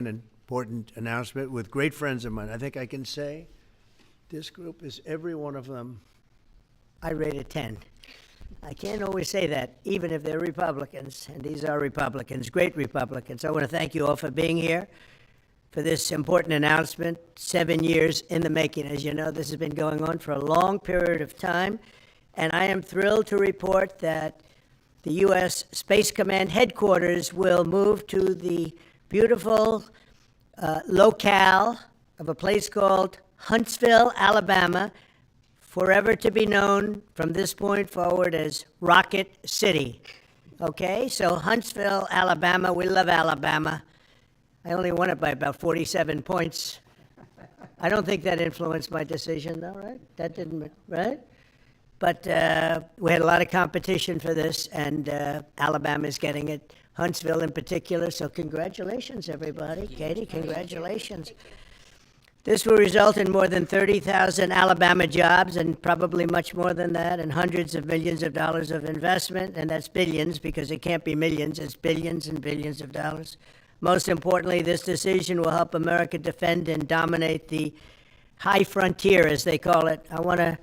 An important announcement with great friends of mine. I think I can say this group is every one of them. I rate a 10. I can't always say that, even if they're Republicans, and these are Republicans, great Republicans. I want to thank you all for being here for this important announcement, 7 years in the making. As you know, this has been going on for a long period of time, and I am thrilled to report that the U.S. Space Command headquarters will move to the beautiful locale of a place called Huntsville, Alabama, forever to be known from this point forward as Rocket City. Okay, so Huntsville, Alabama, we love Alabama. I only won it by about 47 points. I don't think that influenced my decision, though, right? That didn't, right? But we had a lot of competition for this, and Alabama's getting it, Huntsville in particular, so congratulations, everybody. Katie, congratulations. This will result in more than 30,000 Alabama jobs, and probably much more than that, and hundreds of millions of dollars of investment, and that's billions, because it can't be millions, it's billions and billions of dollars. Most importantly, this decision will help America defend and dominate the high frontier, as they call it. I want to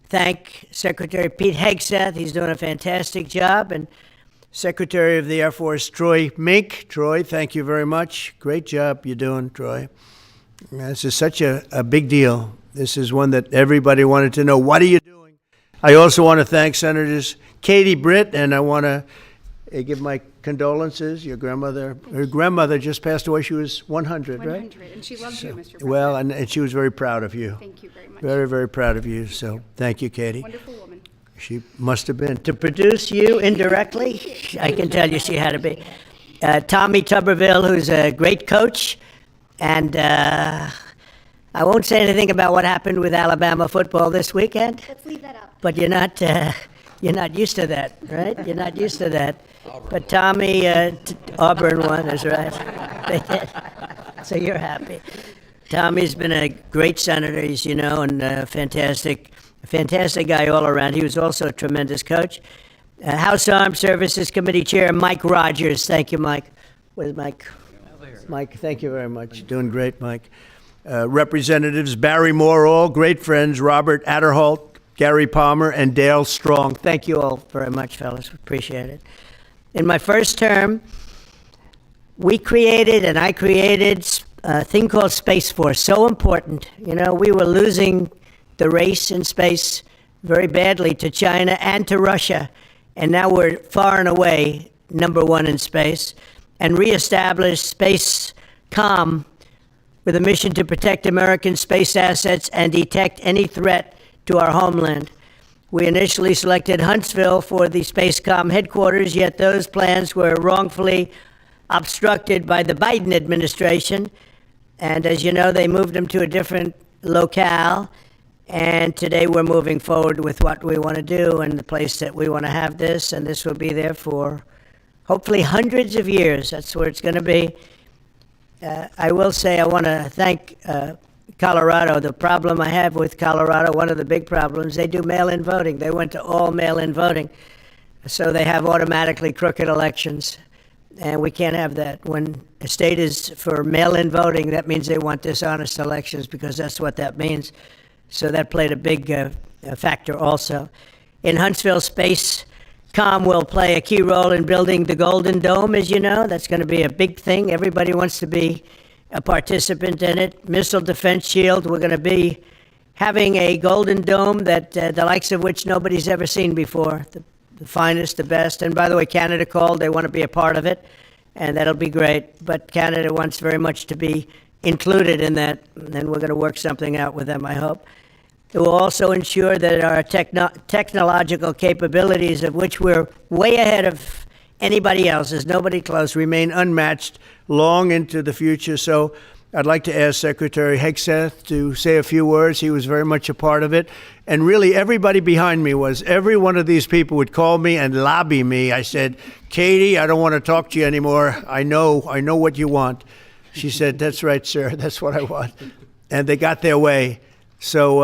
thank Secretary Pete Hegseth. He's doing a fantastic job. And Secretary of the Air Force Troy Mink. Troy, thank you very much. Great job you're doing, Troy. This is such a big deal. This is one that everybody wanted to know. What are you doing? I also want to thank Senators Katie Britt, and I want to give my condolences. Your grandmother, her grandmother just passed away. She was 100, right? 100, and she loves you, Mr. President. Well, and she was very proud of you. Thank you very much. Very, very proud of you. So thank you, Katie. Wonderful woman. She must have been. To produce you indirectly, I can tell you she had to be. Tommy Tuberville, who's a great coach, and I won't say anything about what happened with Alabama football this weekend. Let's leave that up. But you're not used to that, right? You're not used to that. But Tommy, Auburn won, is right. They did. So you're happy. Tommy's been a great senator, as you know, and a fantastic guy all around. He was also a tremendous coach. House Armed Services Committee Chair Mike Rogers. Thank you, Mike. Where's Mike? Mike, thank you very much. Doing great, Mike. Representatives Barry Moore, all great friends, Robert Adderholt, Gary Palmer, and Dale Strong. Thank you all very much, fellas. Appreciate it. In my first term, I created a thing called Space Force, so important. You know, we were losing the race in space very badly to China and to Russia, and now we're far and away number one in space, and reestablished Space Com with a mission to protect American space assets and detect any threat to our homeland. We initially selected Huntsville for the Spacecom headquarters, yet those plans were wrongfully obstructed by the Biden administration. And as you know, they moved them to a different locale. And today we're moving forward with what we want to do and the place that we want to have this. And this will be there for hopefully hundreds of years. That's where it's going to be. I will say I want to thank Colorado. The problem I have with Colorado, one of the big problems, they do mail-in voting. They went to all mail-in voting. So they have automatically crooked elections. And we can't have that. When a state is for mail-in voting, that means they want dishonest elections, because that's what that means. So that played a big factor also. In Huntsville, Spacecom will play a key role in building the Golden Dome, as you know. That's going to be a big thing. Everybody wants to be a participant in it. Missile Defense Shield, we're going to be having a Golden Dome that the likes of which nobody's ever seen before. The finest, the best. And by the way, Canada called. They want to be a part of it, and that'll be great. But Canada wants very much to be included in that, and we're going to work something out with them, I hope. It will also ensure that our technological capabilities, of which we're way ahead of anybody else, there's nobody close, Remain unmatched long into the future. So I'd like to ask Secretary Hegseth to say a few words. He was very much a part of it. And really, everybody behind me was. Every one of these people would call me and lobby me. I said, Katie, I don't want to talk to you anymore. I know what you want. She said, that's right, sir. That's what I want. And they got their way. So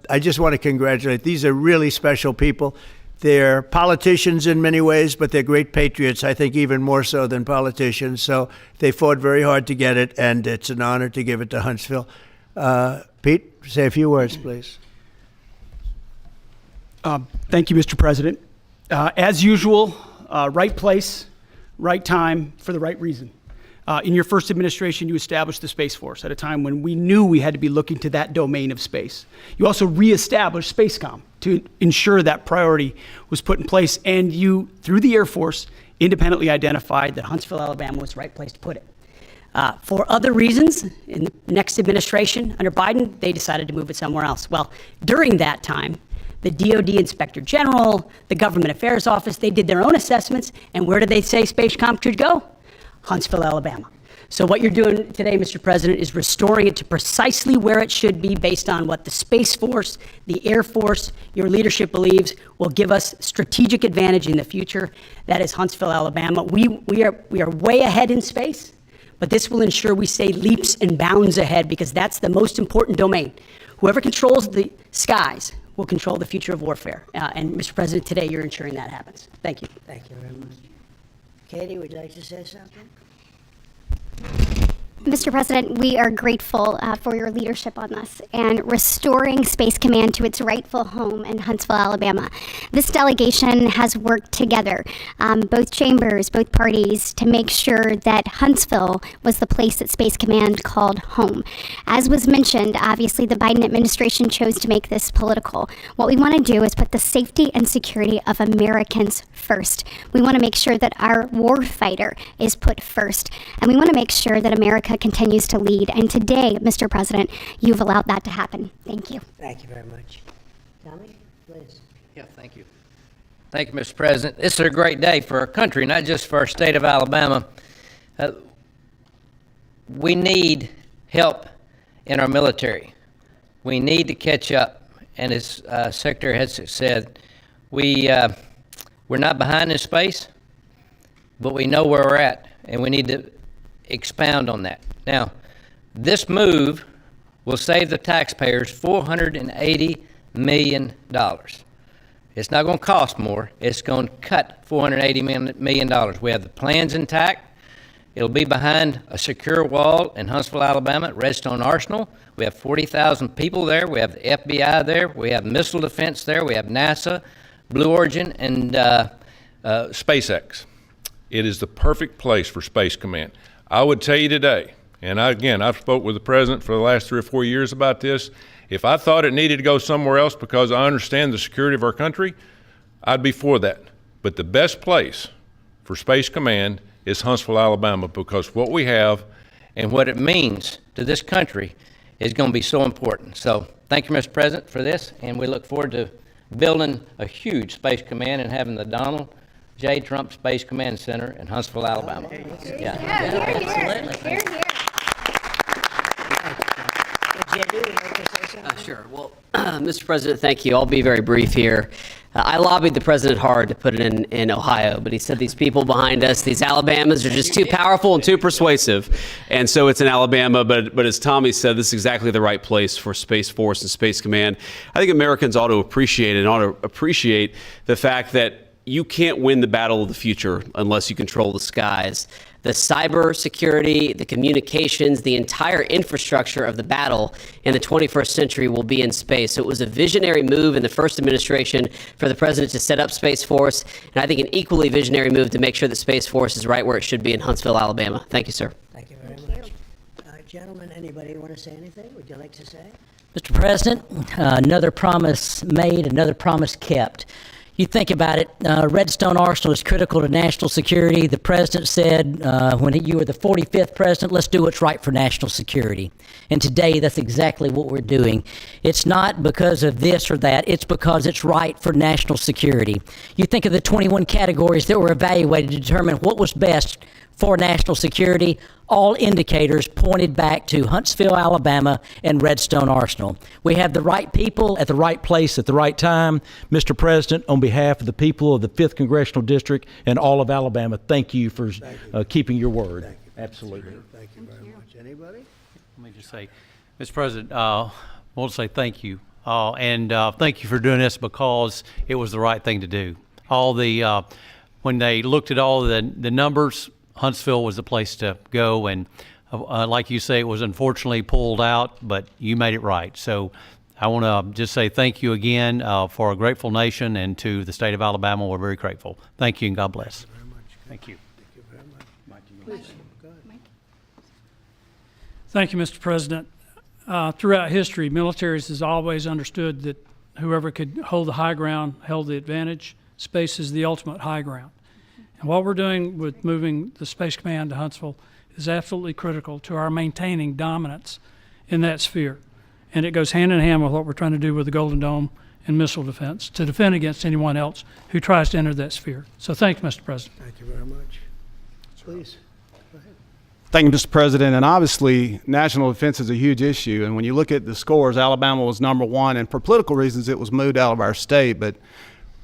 I just want to congratulate. These are really special people. They're politicians in many ways, but they're great patriots, I think even more so than politicians. So they fought very hard to get it, and it's an honor to give it to Huntsville. Pete, say a few words, please. Thank you, Mr. President. As usual, right place, right time, for the right reason. In your first administration, you established the Space Force at a time when we knew we had to be looking to that domain of space. You also reestablished SpaceCom to ensure that priority was put in place, and you, through the Air Force, independently identified that Huntsville, Alabama was the right place to put it. For other reasons, in the next administration, under Biden, they decided to move it somewhere else. Well, during that time, the DoD Inspector General, the Government Affairs Office, they did their own assessments, and where did they say SpaceCom should go? Huntsville, Alabama. So what you're doing today, Mr. President, is restoring it to precisely where it should be based on what the Space Force, the Air Force, your leadership believes will give us strategic advantage in the future. That is Huntsville, Alabama. We are way ahead in space, but this will ensure we stay leaps and bounds ahead because that's the most important domain. Whoever controls the skies will control the future of warfare. And Mr. President, today you're ensuring that happens. Thank you. Thank you very much. Katie, would you like to say something? Mr. President, we are grateful for your leadership on this and restoring Space Command to its rightful home in Huntsville, Alabama. This delegation has worked together, both chambers, both parties, to make sure that Huntsville was the place that Space Command called home. As was mentioned, obviously the Biden administration chose to make this political. What we want to do is put the safety and security of Americans first. We want to make sure that our warfighter is put first, and we want to make sure that America continues to lead. And today, Mr. President, you've allowed that to happen. Thank you. Thank you very much. Tommy, please. Yeah, thank you. Thank you, Mr. President. This is a great day for our country, not just for our state of Alabama. We need help in our military. We need to catch up. And as Secretary Hudson said, we're not behind in space, but we know where we're at, and we need to expound on that. Now, this move will save the taxpayers $480 million. It's not going to cost more. It's going to cut $480 million. We have the plans intact. It'll be behind a secure wall in Huntsville, Alabama, at Redstone Arsenal. We have 40,000 people there. We have the FBI there. We have missile defense there. We have NASA, Blue Origin, and SpaceX. It is the perfect place for Space Command. I would tell you today, and I've spoke with the president for the last 3 or 4 years about this. If I thought it needed to go somewhere else because I understand the security of our country, I'd be for that. But the best place for Space Command is Huntsville, Alabama, because what we have and what it means to this country is going to be so important. So thank you, Mr. President, for this, and we look forward to building a huge Space Command and having the Donald J. Trump Space Command Center in Huntsville, Alabama. Yeah. Sure. Well, Mr. President, thank you. I'll be very brief here. I lobbied the president hard to put it in Ohio, but he said these people behind us, these Alabamas, are just too powerful and too persuasive. And so it's in Alabama, but as Tommy said, this is exactly the right place for Space Force and Space Command. I think Americans ought to appreciate the fact that you can't win the battle of the future unless you control the skies. The cyber security, the communications, the entire infrastructure of the battle in the 21st century will be in space. So it was a visionary move in the first administration for the president to set up Space Force, and I think an equally visionary move to make sure that Space Force is right where it should be in Huntsville, Alabama. Thank you, sir. Thank you very much. Gentlemen, anybody want to say anything? Would you like to say? Mr. President, another promise made, another promise kept. You think about it, Redstone Arsenal is critical to national security. The president said when you were the 45th president, let's do what's right for national security. And today, that's exactly what we're doing. It's not because of this or that. It's because it's right for national security. You think of the 21 categories that were evaluated to determine what was best for national security. All indicators pointed back to Huntsville, Alabama, and Redstone Arsenal. We have the right people at the right place at the right time. Mr. President, on behalf of the people of the 5th Congressional District and all of Alabama, thank you for keeping your word. Thank you. Absolutely. Thank you very much. Anybody? Let me just say, Mr. President, I want to say thank you and thank you for doing this because it was the right thing to do. When they looked at all the numbers, Huntsville was the place to go, and like you say, it was unfortunately pulled out, but you made it right. So I want to just say thank you again for a grateful nation, and to the state of Alabama, we're very grateful. Thank you, and God bless. Thank you. Thank you, Mr. President. Throughout history, militaries has always understood that whoever could hold the high ground held the advantage. Space is the ultimate high ground. And what we're doing with moving the Space Command to Huntsville is absolutely critical to our maintaining dominance in that sphere. And it goes hand in hand with what we're trying to do with the Golden Dome and missile defense, to defend against anyone else who tries to enter that sphere. So thank you, Mr. President. Thank you very much. Please. Thank you, Mr. President. And obviously, national defense is a huge issue. And when you look at the scores, Alabama was #1. And for political reasons, it was moved out of our state. But,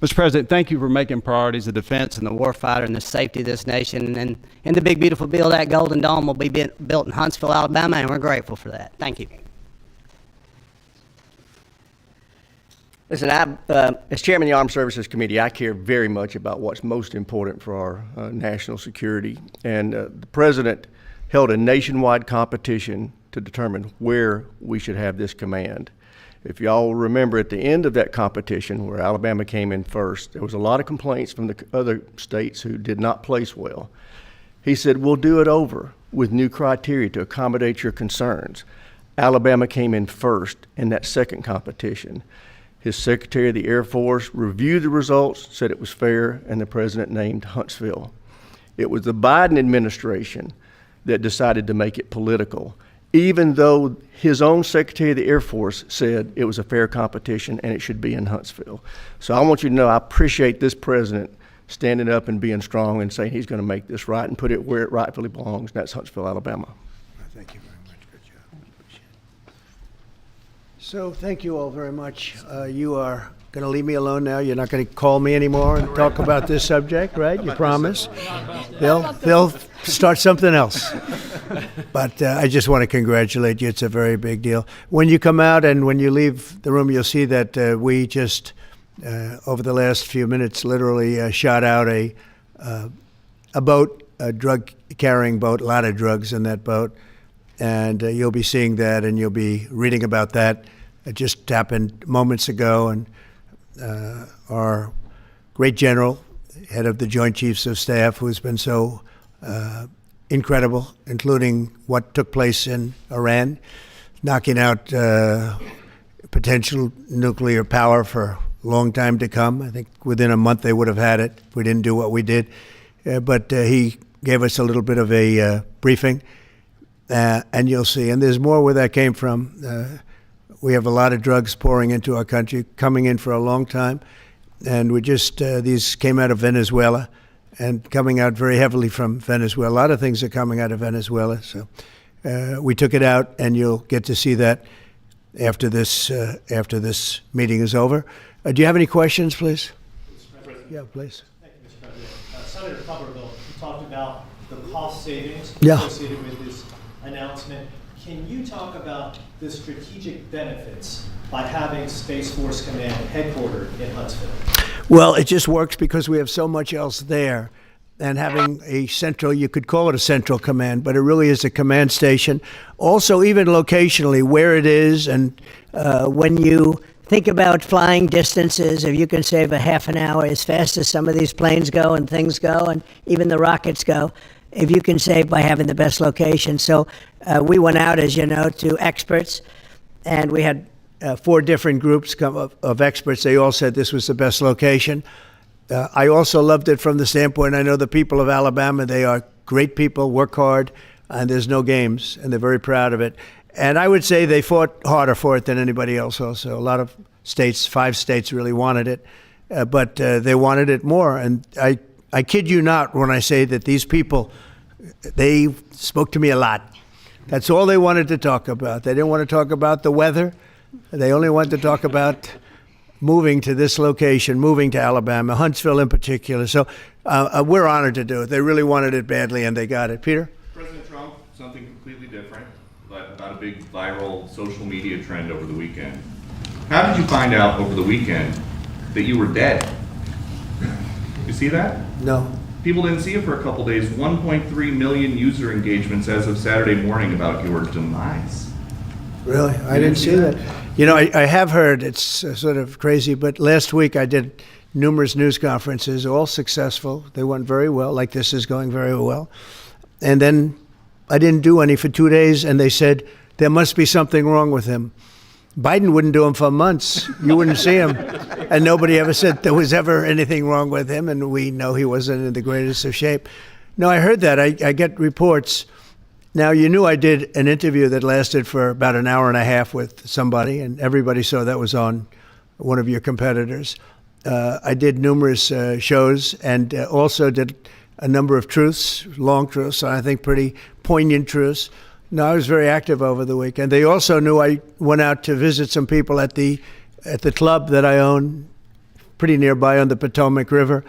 Mr. President, thank you for making priorities of defense and the Warfighter and the safety of this nation. And the big, beautiful bill, that Golden Dome, will be built in Huntsville, Alabama, and we're grateful for that. Thank you. Listen, as chairman of the Armed Services Committee, I care very much about what's most important for our national security. And the president held a nationwide competition to determine where we should have this command. If y'all remember, at the end of that competition, where Alabama came in first, there was a lot of complaints from the other states who did not place well. He said, we'll do it over with new criteria to accommodate your concerns. Alabama came in first in that second competition. His Secretary of the Air Force reviewed the results, said it was fair, and the president named Huntsville. It was the Biden administration that decided to make it political, even though his own Secretary of the Air Force said it was a fair competition and it should be in Huntsville. So I want you to know I appreciate this president standing up and being strong and saying he's going to make this right and put it where it rightfully belongs, and that's Huntsville, Alabama. Thank you very much. Good job. Appreciate it. So thank you all very much. You are going to leave me alone now. You're not going to call me anymore and talk about this subject, right? You promise? They'll start something else. But I just want to congratulate you. It's a very big deal. When you come out and when you leave the room, you'll see that we just, over the last few minutes, literally shot out a boat, a drug-carrying boat, a lot of drugs in that boat. And you'll be seeing that, and you'll be reading about that. It just happened moments ago, and our great general, head of the Joint Chiefs of Staff, who's been so incredible, including what took place in Iran, knocking out potential nuclear power for a long time to come. I think within a month they would have had it if we didn't do what we did. But he gave us a little bit of a briefing, and you'll see. And there's more where that came from. We have a lot of drugs pouring into our country, coming in for a long time. And we just, these came out of Venezuela and coming out very heavily from Venezuela. A lot of things are coming out of Venezuela. So we took it out, and you'll get to see that after this meeting is over. Do you have any questions, please? Yeah, please. Thank you, Mr. President. Senator Tuberville, you talked about the cost savings associated with this announcement. Can you talk about the strategic benefits by having Space Force Command headquartered in Huntsville? Well, it just works because we have so much else there. And having a central, you could call it a central command, but it really is a command station. Also, even locationally, where it is, and When you think about flying distances, if you can save a half an hour as fast as some of these planes go and things go, and even the rockets go, if you can save by having the best location. So we went out, as you know, to experts, and we had 4 different groups of experts. They all said this was the best location. I also loved it from the standpoint, I know the people of Alabama, they are great people, work hard, and there's no games, and they're very proud of it. And I would say they fought harder for it than anybody else also. A lot of states, 5 states really wanted it, but they wanted it more. And I kid you not when I say that these people, they spoke to me a lot. That's all they wanted to talk about. They didn't want to talk about the weather. They only wanted to talk about moving to this location, moving to Alabama, Huntsville in particular. So we're honored to do it. They really wanted it badly, and they got it. Peter? President Trump, something completely different, but about a big viral social media trend over the weekend. How did you find out over the weekend that you were dead? You see that? No. People didn't see it for a couple days. 1.3 million user engagements as of Saturday morning about your demise. Really? I didn't see that. You know, I have heard, it's sort of crazy, but last week I did numerous news conferences, all successful. They went very well, like this is going very well. And then I didn't do any for 2 days, and they said, there must be something wrong with him. Biden wouldn't do them for months. You wouldn't see him. And nobody ever said there was ever anything wrong with him, and we know he wasn't in the greatest of shape. No, I heard that. I get reports. Now, you knew I did an interview that lasted for about an hour and a half with somebody, and everybody saw that was on one of your competitors. I did numerous shows and also did a number of truths, long truths, and I think pretty poignant truths. No, I was very active over the weekend. They also knew I went out to visit some people at the club that I own, pretty nearby on the Potomac River.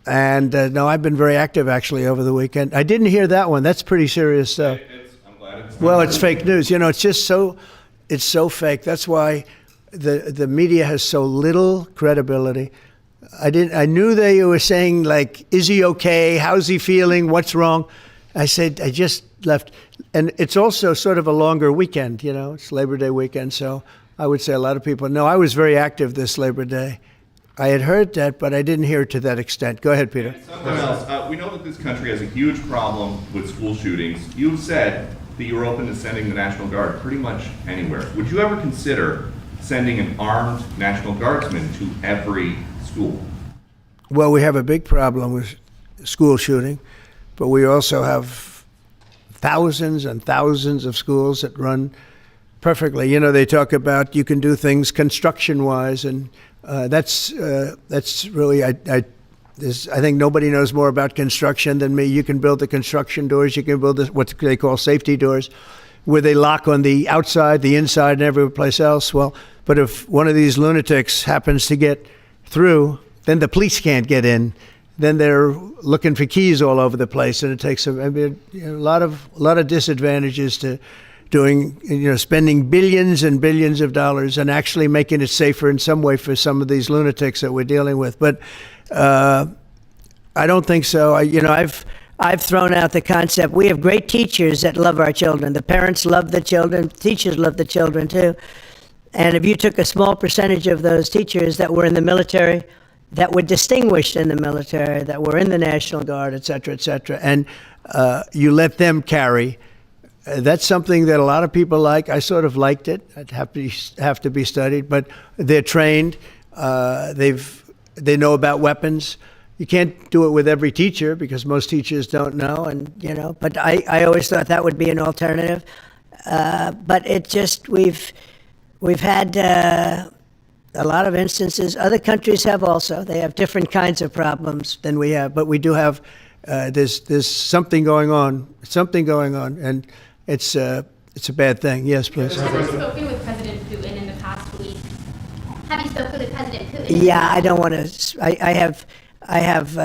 And no, I've been very active actually over the weekend. I didn't hear that one. That's pretty serious stuff. I'm glad it's Well, it's fake news. You know, it's just it's so fake. That's why the media has so little credibility. I knew they were saying, like, is he okay? How's he feeling? What's wrong? I said, I just left. And it's also sort of a longer weekend, you know, it's Labor Day weekend. So I would say a lot of people know I was very active this Labor Day. I had heard that, but I didn't hear it to that extent. Go ahead, Peter. Something else. We know that this country has a huge problem with school shootings. You've said that you're open to sending the National Guard pretty much anywhere. Would you ever consider sending an armed National Guardsman to every school? Well, we have a big problem with school shooting, but we also have thousands and thousands of schools that run perfectly. You know, they talk about you can do things construction-wise, and that's really, I think nobody knows more about construction than me. You can build the construction doors. You can build what they call safety doors, where they lock on the outside, the inside, and every place else. Well, but if one of these lunatics happens to get through, then the police can't get in. Then they're looking for keys all over the place, and it takes a lot of disadvantages to doing, you know, spending billions and billions of dollars and actually making it safer in some way for some of these lunatics that we're dealing with. But I don't think so. I've thrown out the concept. We have great teachers that love our children. The parents love the children. Teachers love the children too. And if you took a small percentage of those teachers that were in the military, that were distinguished in the military, that were in the National Guard, et cetera, and you let them carry, that's something that a lot of people like. I sort of liked it. It'd have to be studied, but they're trained. They know about weapons. You can't do it with every teacher because most teachers don't know, and you know. But I always thought that would be an alternative. But it just we've had a lot of instances. Other countries have also. They have different kinds of problems than we have, but we do have. There's something going on. And it's a bad thing. Yes, please. Have you spoken with President Putin in the past week? Have you spoken with President Putin? Yeah, I don't want to. I have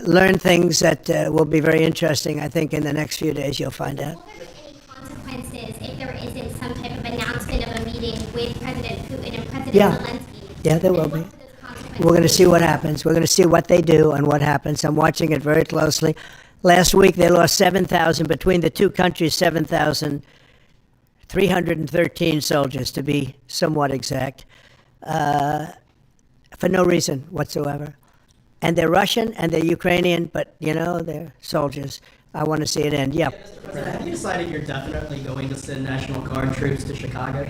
learned things that will be very interesting. I think in the next few days you'll find out. Will there be any consequences if there isn't some type of announcement of a meeting with President Putin and President Zelensky? Yeah, there will be. We're going to see what happens. We're going to see what they do and what happens. I'm watching it very closely. Last week, they lost 7,000, between the two countries, 7,313 soldiers, to be somewhat exact, for no reason whatsoever. And they're Russian and they're Ukrainian, but, you know, they're soldiers. I want to see it end. Yeah. Mr. President, have you decided you're definitely going to send National Guard troops to Chicago?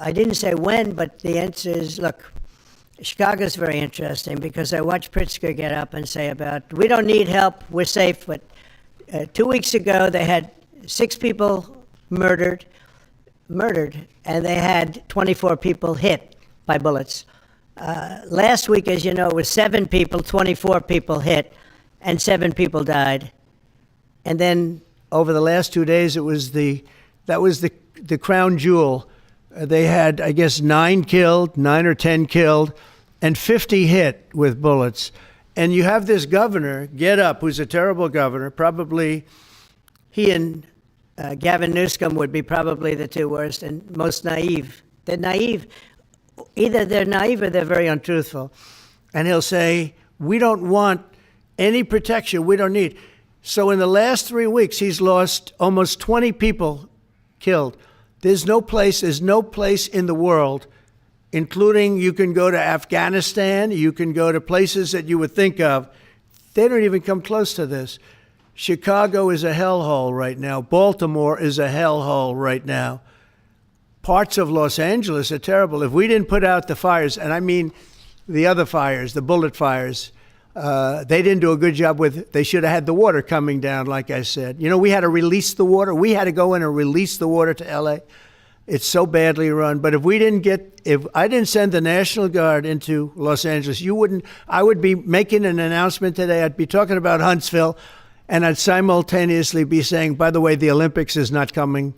I didn't say when, but the answer is, look, Chicago's very interesting because I watched Pritzker get up and say about, we don't need help, we're safe. But 2 weeks ago, they had 6 people murdered, and they had 24 people hit by bullets. Last week, as you know, it was 7 people, 24 people hit, and 7 people died. And then over the last 2 days, that was the crown jewel. They had, I guess, 9 or 10 killed, and 50 hit with bullets. And you have this governor get up, who's a terrible governor. Probably he and Gavin Newsom would be probably the 2 worst and most naive They're naive. Either they're naive or they're very untruthful. And he'll say, we don't want any protection. We don't need. So in the last 3 weeks, he's lost almost 20 people killed. There's no place in the world, including you can go to Afghanistan, you can go to places that you would think of. They don't even come close to this. Chicago is a hellhole right now. Baltimore is a hellhole right now. Parts of Los Angeles are terrible. If we didn't put out the fires, and I mean the other fires, the bullet fires, they didn't do a good job with, they should have had the water coming down, like I said. You know, we had to release the water. We had to go in and release the water to LA. It's so badly run. But if I didn't send the National Guard into Los Angeles, I would be making an announcement today. I'd be talking about Huntsville, and I'd simultaneously be saying, by the way, the Olympics is not coming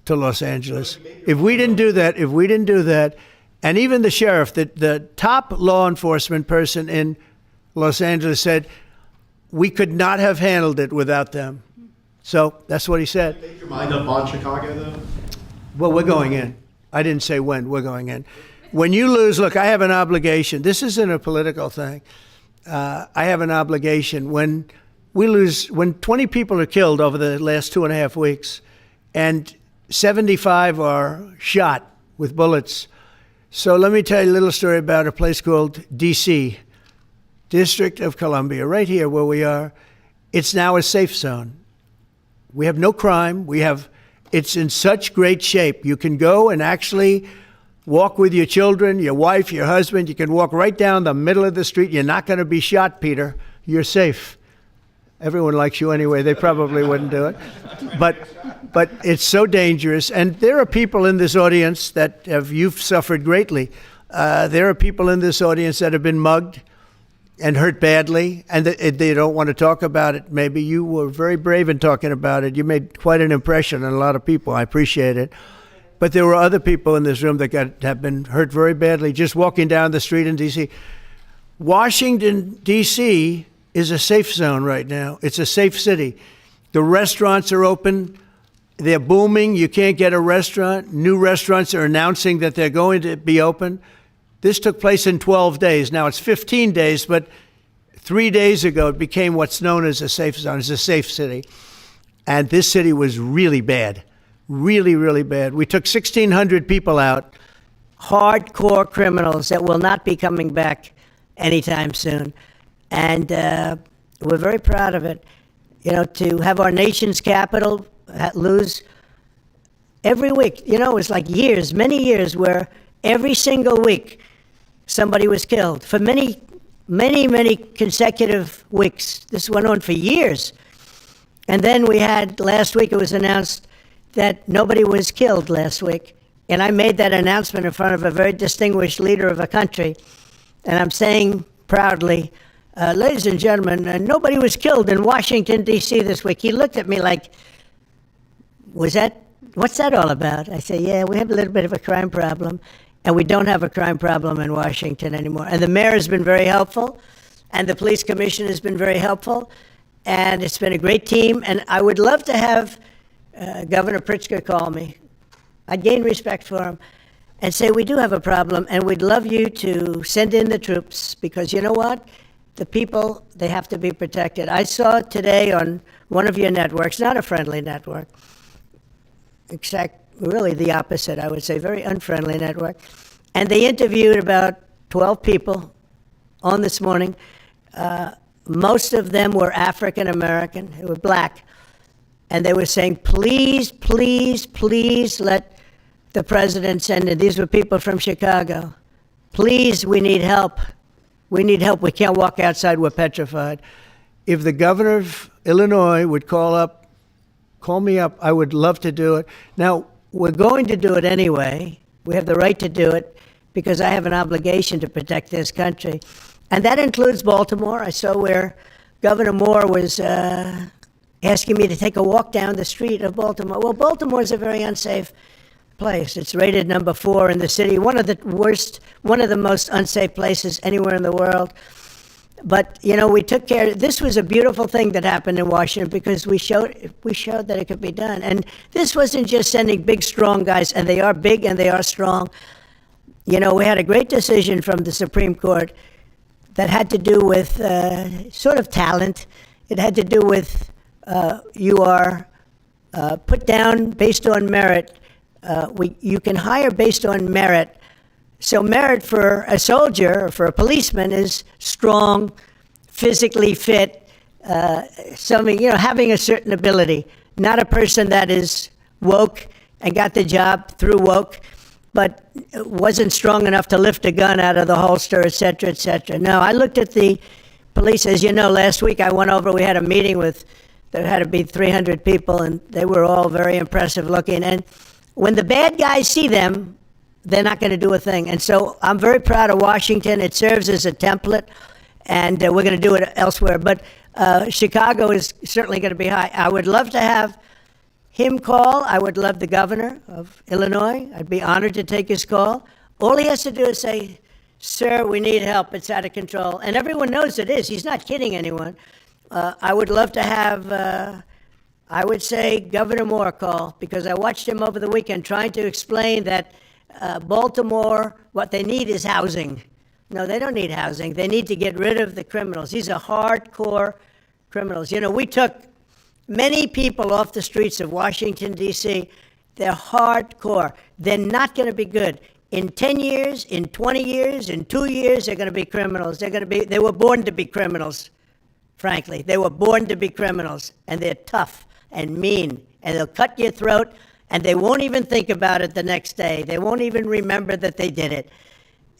to Los Angeles. If we didn't do that, and even the sheriff, the top law enforcement person in Los Angeles said, we could not have handled it without them. So that's what he said. Make your mind up on Chicago, though? Well, we're going in. I didn't say when. We're going in. When you lose, look, I have an obligation. This isn't a political thing. I have an obligation. When we lose, when 20 people are killed over the last 2.5 weeks, and 75 are shot with bullets. So let me tell you a little story about a place called D.C., District of Columbia, right here where we are. It's now a safe zone. We have no crime. It's in such great shape. You can go and actually walk with your children, your wife, your husband. You can walk right down the middle of the street. You're not going to be shot, Peter. You're safe. Everyone likes you anyway. They probably wouldn't do it. But it's so dangerous. And there are people in this audience you've suffered greatly. There are people in this audience that have been mugged and hurt badly, and they don't want to talk about it. Maybe you were very brave in talking about it. You made quite an impression on a lot of people. I appreciate it. But there were other people in this room that have been hurt very badly just walking down the street in D.C. Washington, D.C. is a safe zone right now. It's a safe city. The restaurants are open. They're booming. You can't get a restaurant. New restaurants are announcing that they're going to be open. This took place in 12 days. Now it's 15 days, but 3 days ago it became what's known as a safe zone. It's a safe city. And this city was really bad, really, really bad. We took 1,600 people out, hardcore criminals that will not be coming back anytime soon. And we're very proud of it. You know, to have our nation's capital lose every week. You know, it's like years, many years, where every single week somebody was killed for many, many, many consecutive weeks. This went on for years. And then we had, last week it was announced that nobody was killed last week. And I made that announcement in front of a very distinguished leader of a country. And I'm saying proudly, ladies and gentlemen, nobody was killed in Washington, D.C. this week. He looked at me like, what's that all about? I said, yeah, we have a little bit of a crime problem, and we don't have a crime problem in Washington anymore. And the mayor has been very helpful, and the police commission has been very helpful, and it's been a great team. And I would love to have Governor Pritzker call me. I'd gain respect for him and say, we do have a problem, and we'd love you to send in the troops, because you know what? The people, they have to be protected. I saw today on one of your networks, not a friendly network, really the opposite, I would say, very unfriendly network. And they interviewed about 12 people on this morning. Most of them were African American, they were black. And they were saying, please, please, please let the president send in. These were people from Chicago. Please, we need help. We need help. We can't walk outside, we're petrified. If the governor of Illinois would call me up, I would love to do it. Now, we're going to do it anyway. We have the right to do it because I have an obligation to protect this country. And that includes Baltimore. I saw where Governor Moore was asking me to take a walk down the street of Baltimore. Well, Baltimore is a very unsafe place. It's rated number 4 in the city, one of the most unsafe places anywhere in the world. But, you know, we took care. This was a beautiful thing that happened in Washington because we showed that it could be done. And this wasn't just sending big, strong guys, and they are big and they are strong. You know, we had a great decision from the Supreme Court that had to do with sort of talent. It had to do with you are put down based on merit. You can hire based on merit. So merit for a soldier or for a policeman is strong, physically fit, having a certain ability, not a person that is woke and got the job through woke, but wasn't strong enough to lift a gun out of the holster, et cetera, et cetera. No, I looked at the police. As you know, last week I went over, we had a meeting there had to be 300 people, and they were all very impressive looking. And when the bad guys see them, they're not going to do a thing. And so I'm very proud of Washington. It serves as a template, and we're going to do it elsewhere. But Chicago is certainly going to be high. I would love to have him call. I would love the governor of Illinois. I'd be honored to take his call. All he has to do is say, sir, we need help. It's out of control. And everyone knows it is. He's not kidding anyone. I would love to have, I would say, Governor Moore call, because I watched him over the weekend trying to explain that Baltimore, what they need is housing. No, they don't need housing. They need to get rid of the criminals. These are hardcore criminals. You know, we took many people off the streets of Washington, D.C. They're hardcore. They're not going to be good. In 10 years, in 20 years, in 2 years, they're going to be criminals. They were born to be criminals, frankly. They were born to be criminals, and they're tough and mean, and they'll cut your throat, and they won't even think about it the next day. They won't even remember that they did it.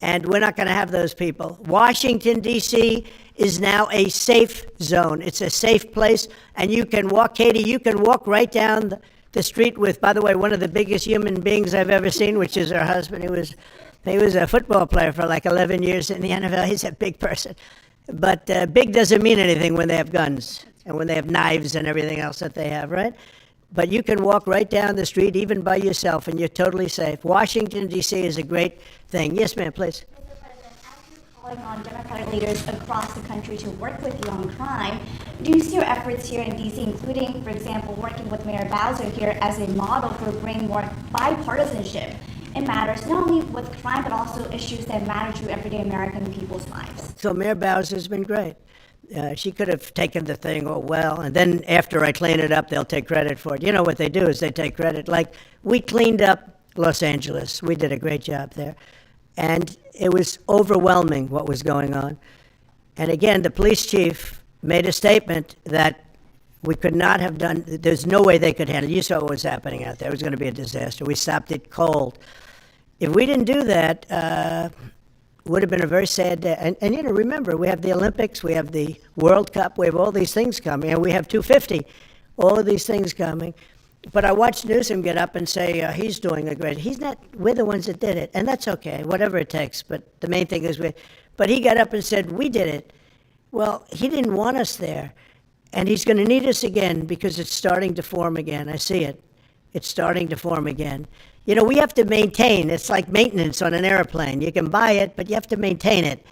And we're not going to have those people. Washington, D.C. is now a safe zone. It's a safe place. And you can walk, Katie, you can walk right down the street with, by the way, one of the biggest human beings I've ever seen, which is her husband. He was a football player for like 11 years in the NFL. He's a big person. But big doesn't mean anything when they have guns and when they have knives and everything else that they have, right? But you can walk right down the street, even by yourself, and you're totally safe. Washington, D.C. is a great thing. Yes, ma'am, please. Mr. President, as you're calling on Democratic leaders across the country to work with you on crime, do you see your efforts here in D.C., including, for example, working with Mayor Bowser here as a model for bringing more bipartisanship in matters not only with crime, but also issues that matter to everyday American people's lives? So Mayor Bowser has been great. She could have taken the thing, oh, well, and then after I clean it up, they'll take credit for it. You know what they do is they take credit. Like, we cleaned up Los Angeles. We did a great job there. And it was overwhelming what was going on. And again, the police chief made a statement that we could not have done, there's no way they could handle it. You saw what was happening out there. It was going to be a disaster. We stopped it cold. If we didn't do that, would have been a very sad day. And you know, remember, we have the Olympics, we have the World Cup, we have all these things coming, and we have 250, all of these things coming. But I watched Newsom get up and say he's doing a great, we're the ones that did it, and that's okay, whatever it takes, but the main thing is but he got up and said, we did it. Well, he didn't want us there, and he's going to need us again because it's starting to form again. I see it. It's starting to form again. You know, we have to maintain. It's like maintenance on an airplane. You can buy it, but you have to maintain it.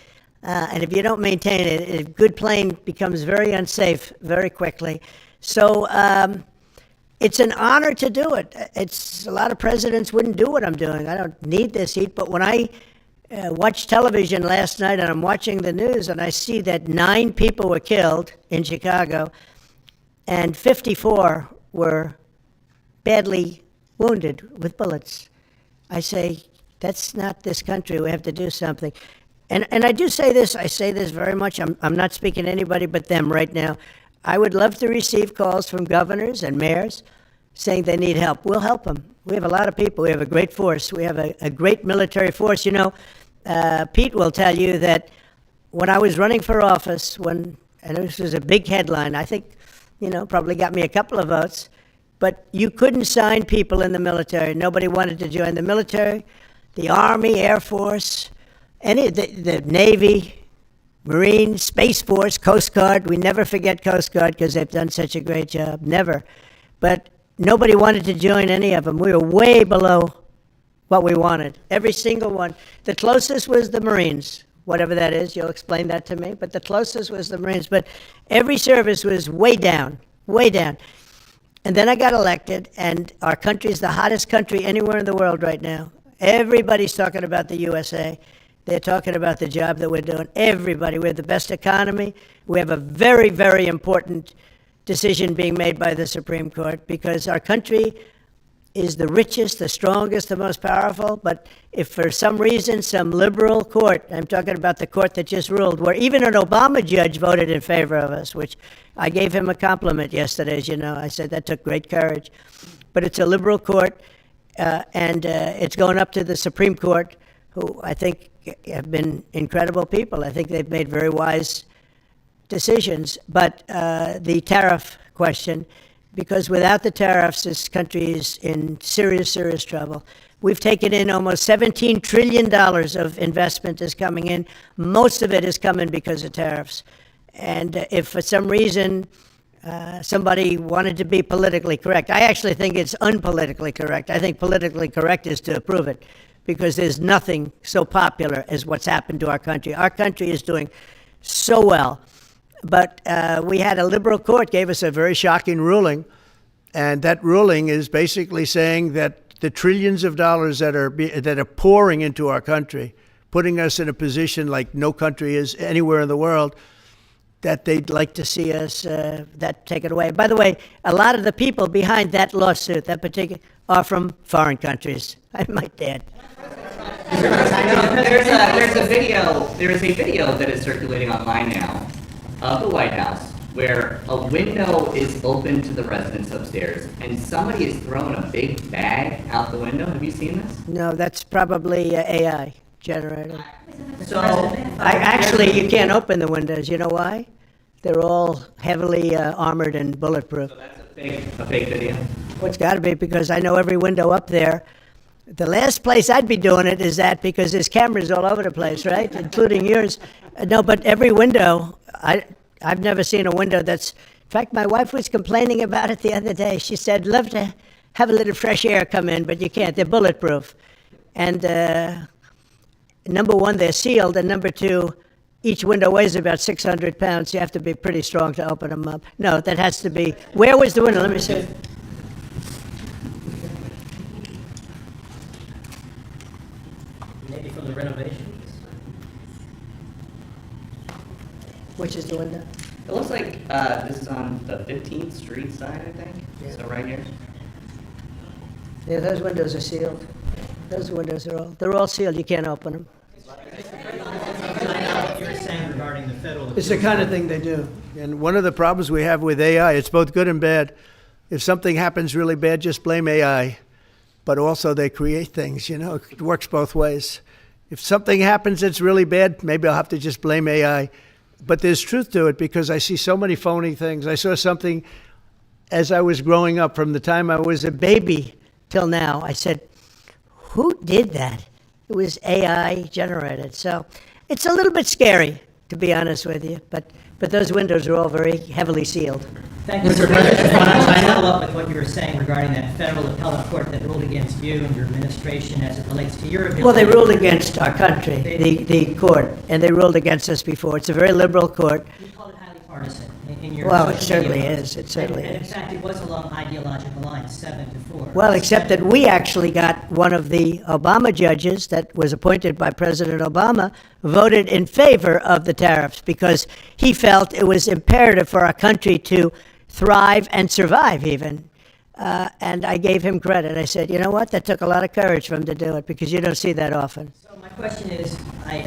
And if you don't maintain it, a good plane becomes very unsafe very quickly. So it's an honor to do it. A lot of presidents wouldn't do what I'm doing. I don't need this heat. But when I watched television last night and I'm watching the news and I see that 9 people were killed in Chicago and 54 were badly wounded with bullets, I say, that's not this country. We have to do something. And I do say this, I say this very much. I'm not speaking to anybody but them right now. I would love to receive calls from governors and mayors saying they need help. We'll help them. We have a lot of people. We have a great force. We have a great military force. You know, Pete will tell you that when I was running for office, and this was a big headline, I think, you know, probably got me a couple of votes, but you couldn't sign people in the military. Nobody wanted to join the military, the Army, Air Force, the Navy, Marine, Space Force, Coast Guard. We never forget Coast Guard because they've done such a great job, never. But nobody wanted to join any of them. We were way below what we wanted, every single one. The closest was the Marines, whatever that is. You'll explain that to me. But the closest was the Marines. But every service was way down, way down. And then I got elected, and our country is the hottest country anywhere in the world right now. Everybody's talking about the USA. They're talking about the job that we're doing. Everybody. We have the best economy. We have a very, very important decision being made by the Supreme Court because our country is the richest, the strongest, the most powerful. But if for some reason some liberal court, I'm talking about the court that just ruled, where even an Obama judge voted in favor of us, which I gave him a compliment yesterday, as you know. I said that took great courage. But it's a liberal court, and it's going up to the Supreme Court, who I think have been incredible people. I think they've made very wise decisions. But the tariff question, because without the tariffs, this country is in serious, serious trouble. We've taken in almost $17 trillion of investment is coming in. Most of it is coming because of tariffs. And if for some reason somebody wanted to be politically correct, I actually think it's unpolitically correct. I think politically correct is to approve it, because there's nothing so popular as what's happened to our country. Our country is doing so well. But we had a liberal court gave us a very shocking ruling, and that ruling is basically saying that the trillions of dollars that are pouring into our country, putting us in a position like no country is anywhere in the world, that they'd like to see us that taken away. By the way, a lot of the people behind that lawsuit, that particular, are from foreign countries, I might add. There's a video that is circulating online now of the White House where a window is open to the residents upstairs and somebody is throwing a big bag out the window. Have you seen this? No, that's probably AI generated. So You can't open the windows. You know why? They're all heavily armored and bulletproof. So that's a fake video? Well, it's got to be, because I know every window up there. The last place I'd be doing it is that, because there's cameras all over the place, right? Including yours. No, but every window, I've never seen a window that's, in fact, my wife was complaining about it the other day. She said, love to have a little fresh air come in, but you can't. They're bulletproof. And number one, they're sealed, and number two, each window weighs about 600 pounds. You have to be pretty strong to open them up. No, that has to be, where was the window? Let me see. Maybe from the renovations? Which is the window? It looks like this is on the 15th Street side, I think. Yeah. So right here. Yeah, those windows are sealed. Those windows they're all sealed. You can't open them. What you're saying regarding the federal. It's the kind of thing they do. And one of the problems we have with AI, it's both good and bad. If something happens really bad, just blame AI. But also they create things, it works both ways. If something happens that's really bad, maybe I'll have to just blame AI. But there's truth to it, because I see so many phony things. I saw something as I was growing up, from the time I was a baby till now. I said, who did that? It was AI generated. So it's a little bit scary, to be honest with you. But those windows are all very heavily sealed. Thank you, Mr. President. I follow up with what you were saying regarding that federal appellate court that ruled against you and your administration as it relates to your ability. Well, they ruled against our country, the court, and they ruled against us before. It's a very liberal court. You called it highly partisan in your Well, it social certainly media is. It certainly and in is. fact, it was along ideological lines, 7-4. Well, except that we actually got one of the Obama judges that was appointed by President Obama voted in favor of the tariffs, because he felt it was imperative for our country to thrive and survive even. And I gave him credit. I said, you know what? That took a lot of courage for him to do it, because you don't see that often. So my question is, I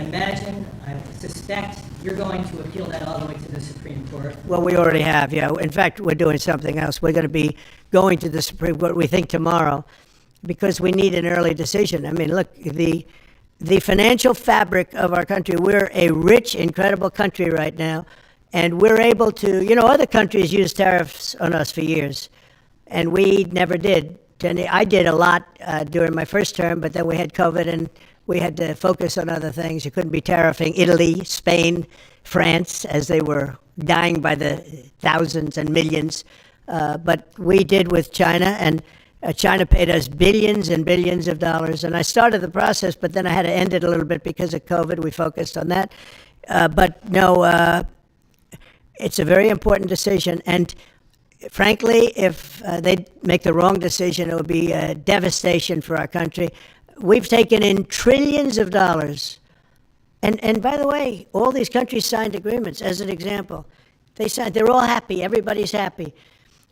suspect you're going to appeal that all the way to the Supreme Court. Well, we already have, yeah. In fact, we're doing something else. We're going to be going to the Supreme Court, we think, tomorrow, because we need an early decision. I mean, look, the financial fabric of our country, we're a rich, incredible country right now, and we're able to, other countries use tariffs on us for years, and we never did. I did a lot during my first term, but then we had COVID, and we had to focus on other things. You couldn't be tariffing Italy, Spain, France, as they were dying by the thousands and millions. But we did with China, and China paid us billions and billions of dollars, and I started the process, but then I had to end it a little bit because of COVID. We focused on that. But no, it's a very important decision, and frankly, if they make the wrong decision, it would be a devastation for our country. We've taken in trillions of dollars. And by the way, all these countries signed agreements, as an example. They're all happy, everybody's happy.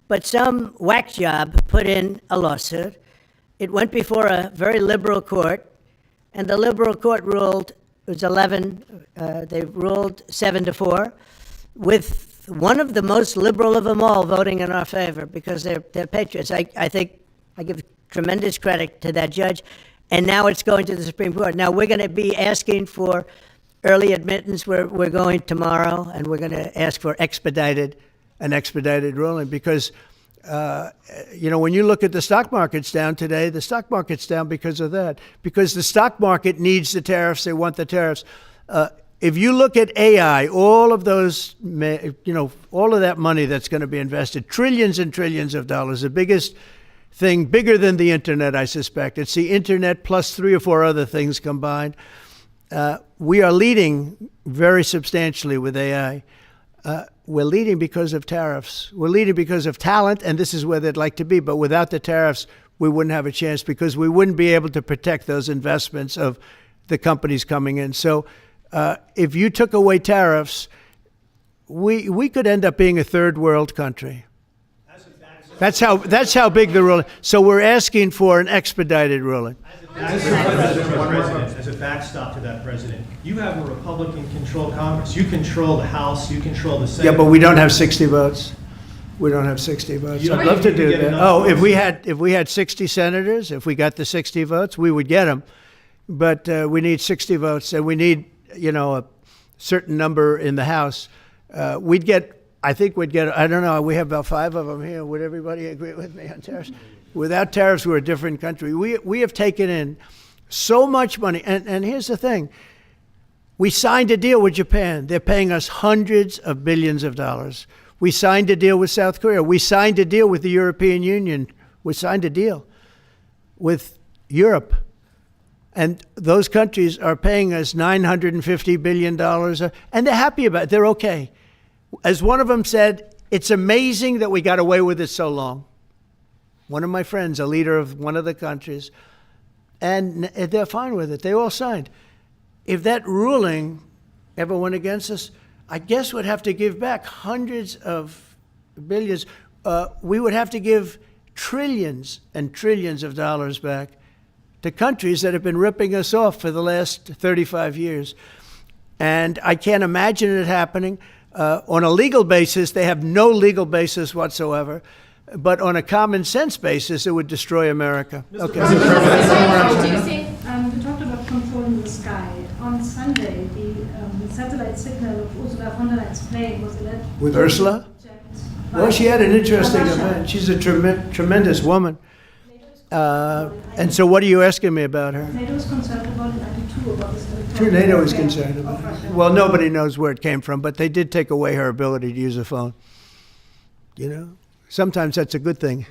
But some whack job put in a lawsuit. It went before a very liberal court, and the liberal court ruled, it was 11, they ruled 7-4, with one of the most liberal of them all voting in our favor because they're patriots. I think I give tremendous credit to that judge. And now it's going to the Supreme Court. Now we're going to be asking for early admittance. We're going tomorrow, and we're going to ask for an expedited ruling because, when you look at the stock market's down today, the stock market's down because of that. Because the stock market needs the tariffs. They want the tariffs. If you look at AI, all of those, all of that money that's going to be invested, trillions and trillions of dollars, the biggest thing, bigger than the internet, I suspect. It's the internet plus 3 or 4 other things combined. We are leading very substantially with AI. We're leading because of tariffs. We're leading because of talent, and this is where they'd like to be. But without the tariffs, we wouldn't have a chance because we wouldn't be able to protect those investments of the companies coming in. So if you took away tariffs, we could end up being a third world country. That's how big the ruling. So we're asking for an expedited ruling. As a backstop to that, President, you have a Republican-controlled Congress. You control the House. You control the Senate. Yeah, but we don't have 60 votes. We don't have 60 votes. I'd love to do that. Oh, if we had 60 senators, if we got the 60 votes, we would get them. But we need 60 votes, and we need a certain number in the House. I think we'd get, I don't know, we have about 5 of them here. Would everybody agree with me on tariffs? Without tariffs, we're a different country. We have taken in so much money. And here's the thing. We signed a deal with Japan. They're paying us hundreds of billions of dollars. We signed a deal with South Korea. We signed a deal with the European Union. We signed a deal with Europe. And those countries are paying us $950 billion. And they're happy about it. They're okay. As one of them said, it's amazing that we got away with it so long. One of my friends, a leader of one of the countries, and they're fine with it. They all signed. If that ruling ever went against us, I guess we'd have to give back hundreds of billions. We would have to give trillions and trillions of dollars back to countries that have been ripping us off for the last 35 years. And I can't imagine it happening. On a legal basis, they have no legal basis whatsoever. But on a common sense basis, it would destroy America. Okay. You talked about controlling the sky. On Sunday, the satellite signal of Ursula von der Leyen's plane was alleged. With Ursula? Well, she had an interesting event. She's a tremendous woman. And so what are you asking me about her? NATO is concerned about in 92 about this. Sure, NATO is concerned about it. Well, nobody knows where it came from, but they did take away her ability to use a phone. Sometimes that's a good thing.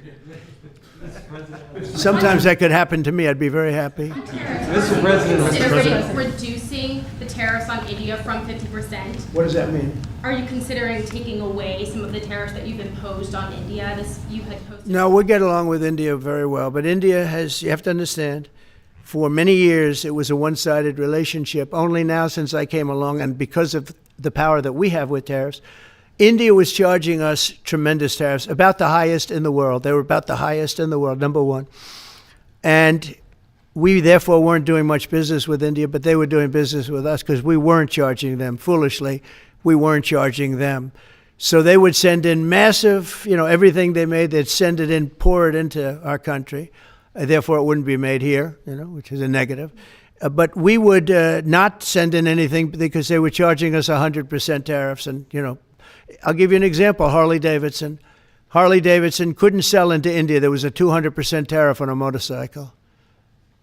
Sometimes that could happen to me. I'd be very happy. Mr. President, reducing the tariffs on India from 50%. What does that mean? Are you considering taking away some of the tariffs that you've imposed on India? No, we get along with India very well. But India has, you have to understand, for many years it was a one-sided relationship. Only now since I came along, and because of the power that we have with tariffs, India was charging us tremendous tariffs, about the highest in the world. They were about the highest in the world, number one. And we therefore weren't doing much business with India, but they were doing business with us because we weren't charging them. Foolishly, we weren't charging them. So they would send in massive, everything they made, they'd send it in, pour it into our country. Therefore, it wouldn't be made here, which is a negative. But we would not send in anything because they were charging us 100% tariffs. And, I'll give you an example, Harley Davidson. Harley Davidson couldn't sell into India. There was a 200% tariff on a motorcycle.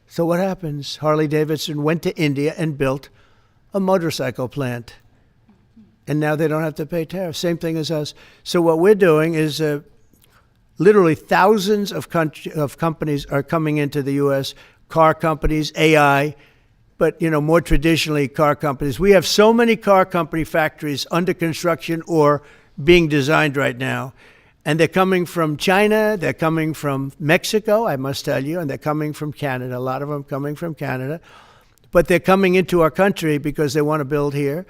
So what happens? Harley Davidson went to India and built a motorcycle plant. And now they don't have to pay tariffs. Same thing as us. So what we're doing is Literally thousands of companies are coming into the U.S., car companies, AI, but, more traditionally, car companies. We have so many car company factories under construction or being designed right now. And they're coming from China, they're coming from Mexico, I must tell you, and they're coming from Canada, a lot of them coming from Canada. But they're coming into our country because they want to build here.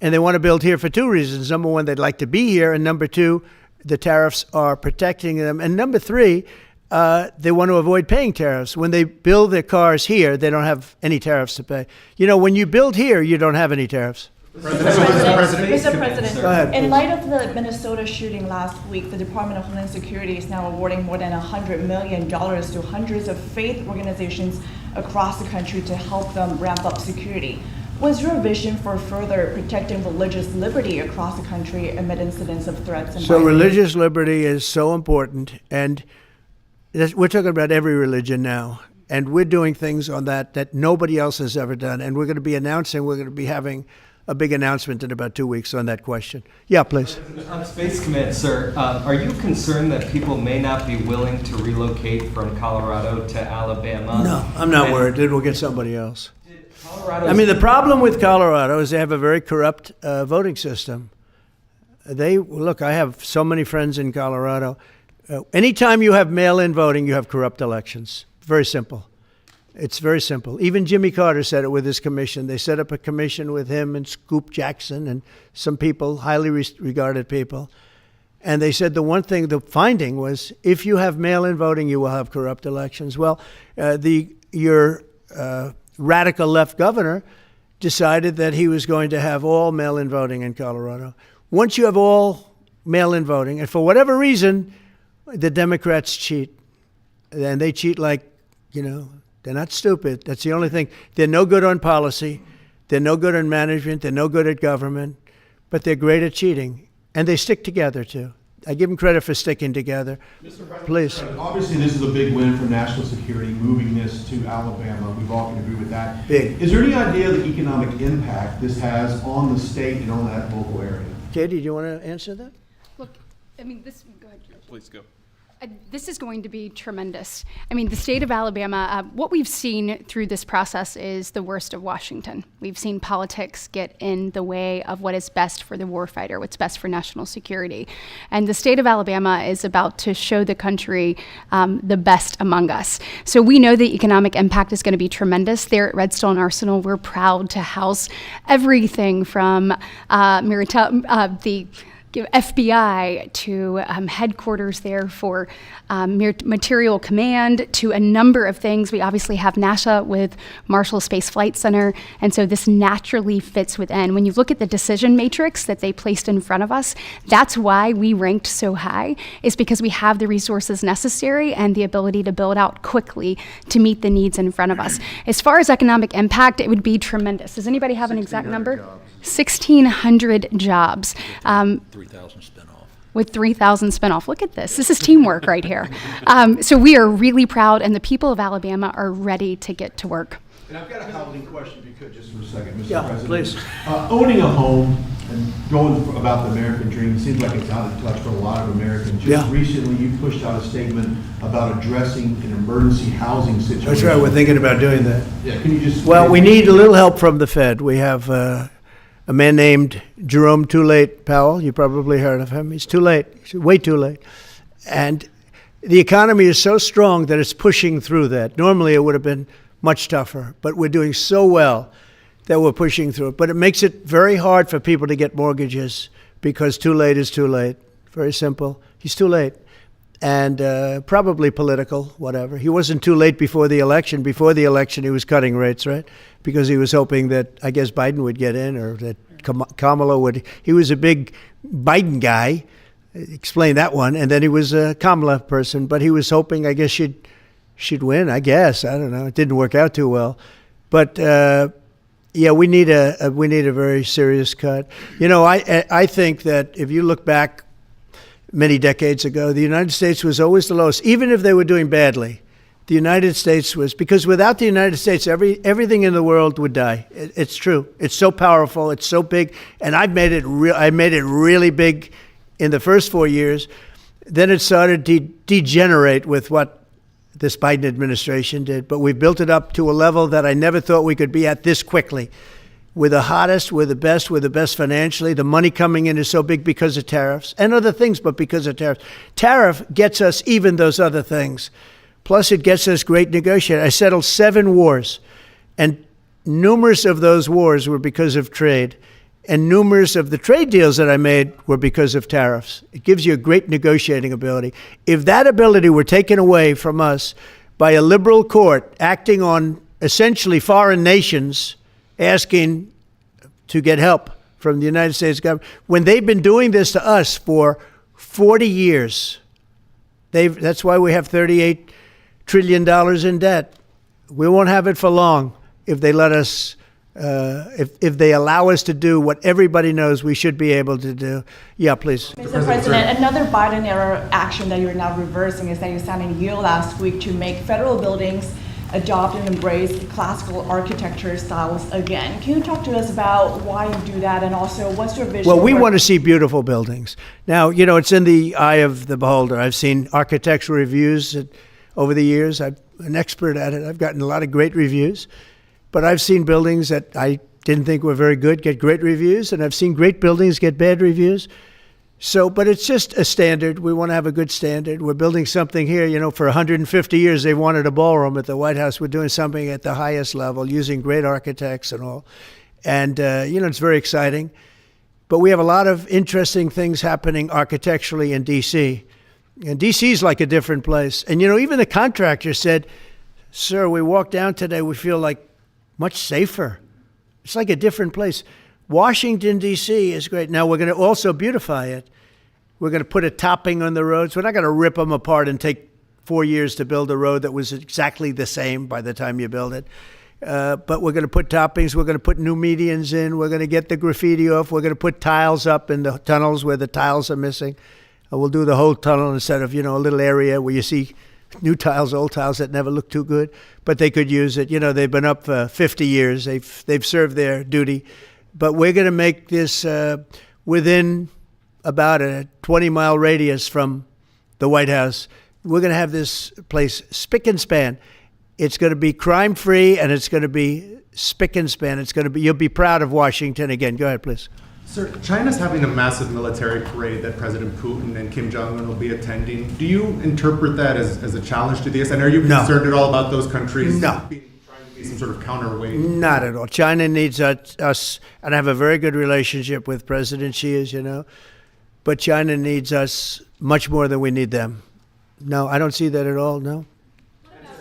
And they want to build here for two reasons. Number one, they'd like to be here. And number two, the tariffs are protecting them. And number three, they want to avoid paying tariffs. When they build their cars here, they don't have any tariffs to pay. When you build here, you don't have any tariffs. Mr. President, Go ahead, in please. light of the Minnesota shooting last week, the Department of Homeland Security is now awarding more than $100 million to hundreds of faith organizations across the country to help them ramp up security. What's your vision for further protecting religious liberty across the country amid incidents of threats and So violence? religious liberty is so important, and we're talking about every religion now, and we're doing things on that nobody else has ever done, and we're going to be having a big announcement in about 2 weeks on that question. Yeah, please. On Space Command, sir, are you concerned that people may not be willing to relocate from Colorado to Alabama? No, I'm not worried. It will get somebody else. Colorado's- The problem with Colorado is they have a very corrupt voting system. Look, I have so many friends in Colorado. Anytime you have mail-in voting, you have corrupt elections. Very simple. It's very simple. Even Jimmy Carter said it with his commission. They set up a commission with him and Scoop Jackson and some people, highly regarded people. And they said the finding was, if you have mail-in voting, you will have corrupt elections. Well, your radical left governor decided that he was going to have all mail-in voting in Colorado. Once you have all mail-in voting, and for whatever reason, the Democrats cheat. And they cheat like, they're not stupid. That's the only thing. They're no good on policy. They're no good on management. They're no good at government. But they're great at cheating. And they stick together, too. I give them credit for sticking together. Mr. President, Please. Obviously, this is a big win for national security, moving this to Alabama. We all can agree with that. Big. Is there any idea of the economic impact this has on the state and on that local area? Katie, do you want to answer that? Look, this, go ahead. Please go. This is going to be tremendous. The state of Alabama, what we've seen through this process is the worst of Washington. We've seen politics get in the way of what is best for the warfighter, what's best for national security. And the state of Alabama is about to show the country the best among us. So we know the economic impact is going to be tremendous. There at Redstone Arsenal, we're proud to house everything from the FBI to headquarters there for material command to a number of things. We obviously have NASA with Marshall Space Flight Center, and so this naturally fits within. When you look at the decision matrix that they placed in front of us, that's why we ranked so high, is because we have the resources necessary and the ability to build out quickly to meet the needs in front of us. As far as economic impact, it would be tremendous. Does anybody have an exact number? 1,600 jobs. 3,000 spin off. With 3,000 spin-off. Look at this. This is teamwork right here. So we are really proud, and the people of Alabama are ready to get to work. And I've got a housing question, if you could, just for a second, Mr. Yeah, President. please. Owning a home and going about the American dream seems like it's out of touch for a lot of Americans. Just recently, you pushed out a statement about addressing an emergency housing situation. That's right. We're thinking about doing that. Yeah, can you just... Well, we need a little help from the Fed. We have a man named Jerome Too Late Powell. You probably heard of him. He's too late. He's way too late. And the economy is so strong that it's pushing through that. Normally, it would have been much tougher, but we're doing so well that we're pushing through it. But it makes it very hard for people to get mortgages because too late is too late. Very simple. He's too late. And probably political, whatever. He wasn't too late before the election. Before the election, he was cutting rates, right? Because he was hoping that, I guess, Biden would get in or that Kamala would. He was a big Biden guy. Explain that one. And then he was a Kamala person. But he was hoping, I guess, she'd win, I guess. I don't know. It didn't work out too well. But, yeah, we need a very serious cut. I think that if you look back many decades ago, the United States was always the lowest, even if they were doing badly. The United States was, because without the United States, everything in the world would die. It's true. It's so powerful. It's so big. And I made it really big in the first 4 years. Then it started to degenerate with what this Biden administration did. But we built it up to a level that I never thought we could be at this quickly. We're the hottest, we're the best financially. The money coming in is so big because of tariffs and other things, but because of tariffs. Tariff gets us even those other things. Plus, it gets us great negotiating. I settled 7 wars, and numerous of those wars were because of trade. And numerous of the trade deals that I made were because of tariffs. It gives you a great negotiating ability. If that ability were taken away from us by a liberal court acting on essentially foreign nations, asking to get help from the United States government, when they've been doing this to us for 40 years, that's why we have $38 trillion in debt. We won't have it for long if they let us, if they allow us to do what everybody knows we should be able to do. Yeah, please. Mr. President, another Biden-era action that you're now reversing is that you signed a deal last week to make federal buildings adopt and embrace classical architecture styles again. Can you talk to us about why you do that, and also what's your vision? Well, we want to see beautiful buildings. Now, you know, it's in the eye of the beholder. I've seen architectural reviews over the years. I'm an expert at it. I've gotten a lot of great reviews. But I've seen buildings that I didn't think were very good get great reviews, and I've seen great buildings get bad reviews. So, but it's just a standard. We want to have a good standard. We're building something here, you know, for 150 years they wanted a ballroom at the White House. We're doing something at the highest level using great architects and all. And, you know, it's very exciting. But we have a lot of interesting things happening architecturally in D.C. And D.C. is like a different place. And, you know, even the contractor said, sir, we walked down today, we feel like much safer. It's like a different place. Washington, D.C. is great. Now, we're going to also beautify it. We're going to put a topping on the roads. We're not going to rip them apart and take 4 years to build a road that was exactly the same by the time you build it. But we're going to put toppings. We're going to put new medians in. We're going to get the graffiti off. We're going to put tiles up in the tunnels where the tiles are missing. We'll do the whole tunnel instead of, you know, a little area where you see new tiles, old tiles that never look too good, but they could use it. You know, they've been up for 50 years. They've served their duty. But we're going to make this within about a 20-mile radius from the White House. We're going to have this place spick and span. It's going to be crime-free, and it's going to be spick and span. It's going to be, you'll be proud of Washington again. Go ahead, please. Sir, China's having a massive military parade that President Putin and Kim Jong-un will be attending. Do you interpret that as a challenge to this? And are you concerned at all about those countries trying to be some sort of counterweight? Not at all. China needs us, and I have a very good relationship with President Xi, as you know, but China needs us much more than we need them. No, I don't see that at all, no.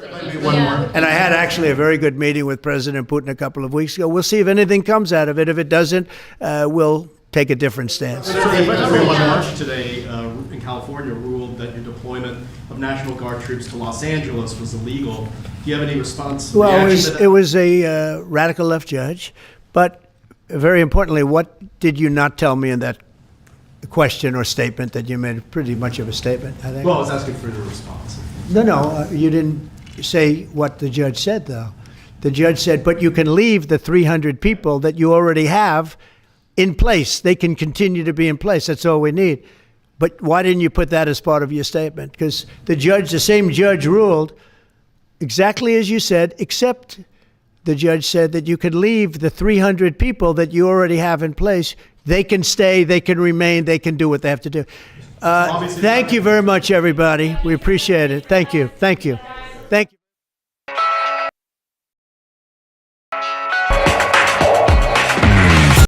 And I had actually a very good meeting with President Putin a couple of weeks ago. We'll see if anything comes out of it. If it doesn't, we'll take a different stance. Everyone March today in California ruled that your deployment of National Guard troops to Los Angeles was illegal. Do you have any response? Well, it was a radical left judge. But very importantly, what did you not tell me in that question or statement that you made? Pretty much of a statement, I think. Well, I was asking for your response. No, you didn't say what the judge said, though. The judge said, but you can leave the 300 people that you already have in place. They can continue to be in place. That's all we need. But why didn't you put that as part of your statement? Because the same judge ruled exactly as you said, except the judge said that you could leave the 300 people that you already have in place. They can stay, they can remain, they can do what they have to do. Thank you very much, everybody. We appreciate it. Thank you. Thank you. Thank you.